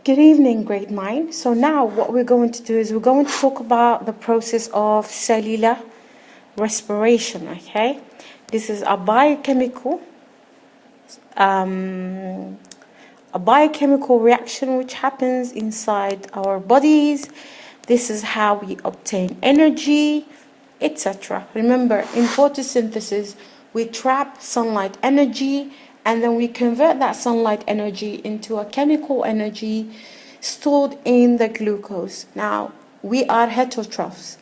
Good evening, grade 9. So now what we're going to do is we're going to talk about the process of cellular respiration, okay? This is a biochemical reaction which happens inside our bodies. This is how we obtain energy, etc. Remember, in photosynthesis, we trap sunlight energy and then we convert that sunlight energy into a chemical energy stored in the glucose. Now, we are heterotrophs.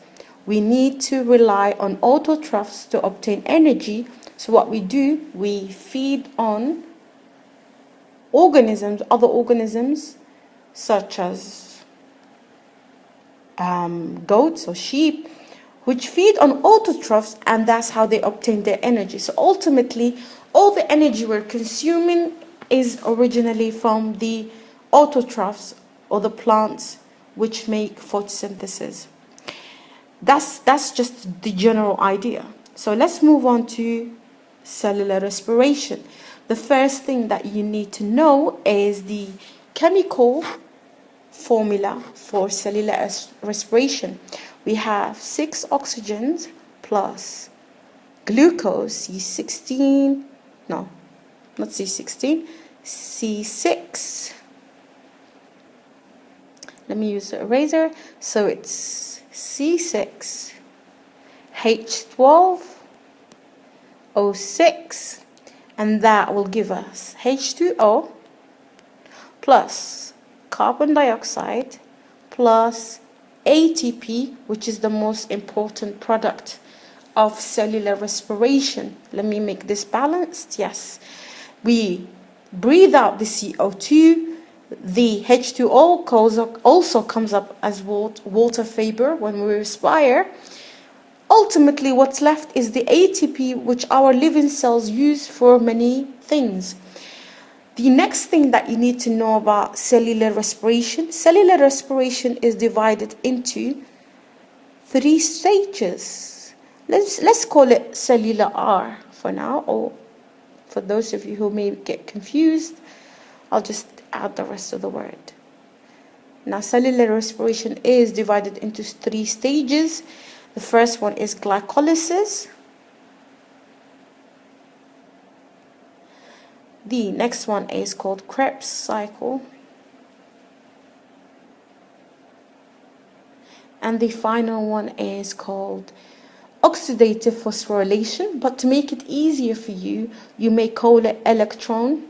We need to rely on autotrophs to obtain energy. So what we do, we feed on organisms, other organisms, such as goats or sheep, which feed on autotrophs, and that's how they obtain their energy. So ultimately, all the energy we're consuming is originally from the autotrophs or the plants which make photosynthesis. That's just the general idea. So let's move on to cellular respiration. The first thing that you need to know is the chemical formula for cellular respiration. We have 6 oxygens plus glucose, C16, no, not C16, C6. Let me use the eraser. So it's C6, H12, O6, and that will give us H2O plus carbon dioxide plus ATP, which is the most important product of cellular respiration. Let me make this balanced. Yes, we breathe out the CO2. The H2O also comes up as water vapor when we respire. Ultimately, what's left is the ATP, which our living cells use for many things. The next thing that you need to know about cellular respiration is divided into 3 stages. Let's call it cellular R for now, or for those of you who may get confused, I'll just add the rest of the word. Now, cellular respiration is divided into 3 stages. The first one is glycolysis. The next one is called Krebs cycle. And the final one is called oxidative phosphorylation. But to make it easier for you, you may call it electron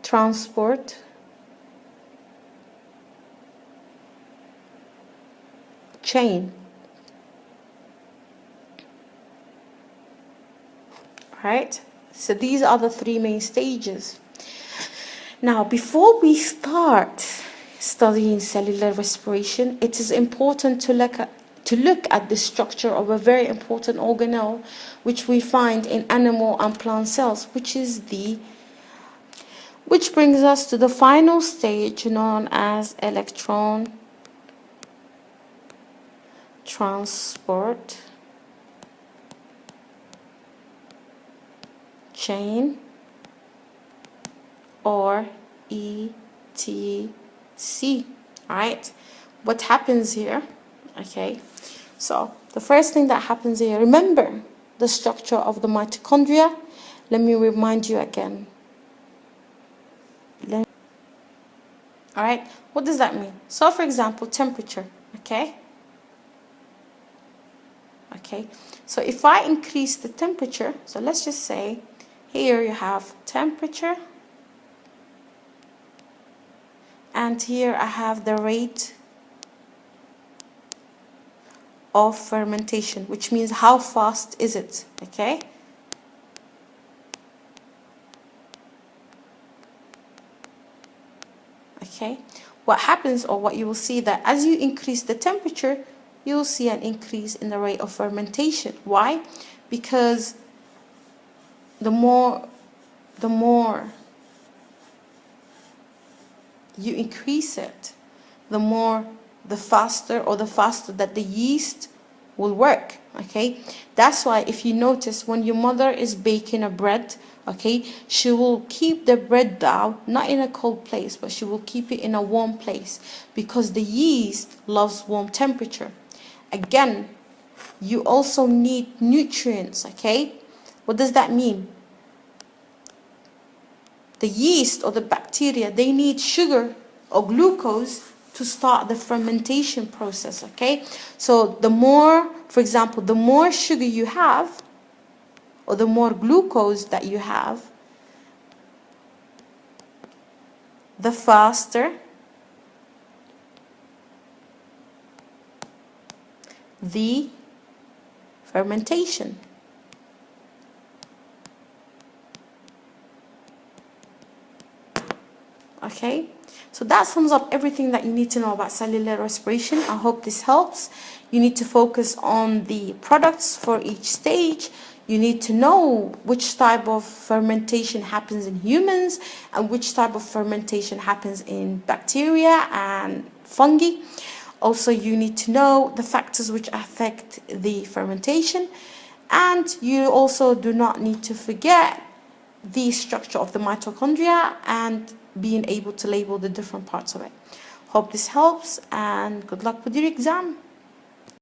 transport chain. Right? So these are the 3 main stages. Now, before we start studying cellular respiration, it is important to look at the structure of a very important organelle which we find in animal and plant cells, which brings us to the final stage known as electron transport chain, or ETC. All right, what happens here? Okay, so the first thing that happens here, remember the structure of the mitochondria. Let me remind you again. All right, what does that mean? So for example, temperature. Okay, so if I increase the temperature, so let's just say here you have temperature, and here I have the rate of fermentation, which means how fast is it, okay? Okay, what happens, or what you will see, that as you increase the temperature, you will see an increase in the rate of fermentation. Why? Because the more you increase it, the faster that the yeast will work. Okay, that's why if you notice when your mother is baking a bread, okay, she will keep the bread down not in a cold place, but she will keep it in a warm place, because the yeast loves warm temperature. Again, you also need nutrients. Okay, what does that mean? The yeast or the bacteria, they need sugar or glucose to start the fermentation process. Okay, so the more, for example, the more sugar you have, or the more glucose that you have, the faster the fermentation. Okay, so that sums up everything that you need to know about cellular respiration. I hope this helps. You need to focus on the products for each stage. You need to know which type of fermentation happens in humans and which type of fermentation happens in bacteria and fungi. Also, you need to know the factors which affect the fermentation. And you also do not need to forget the structure of the mitochondria and being able to label the different parts of it. Hope this helps, and good luck with your exam.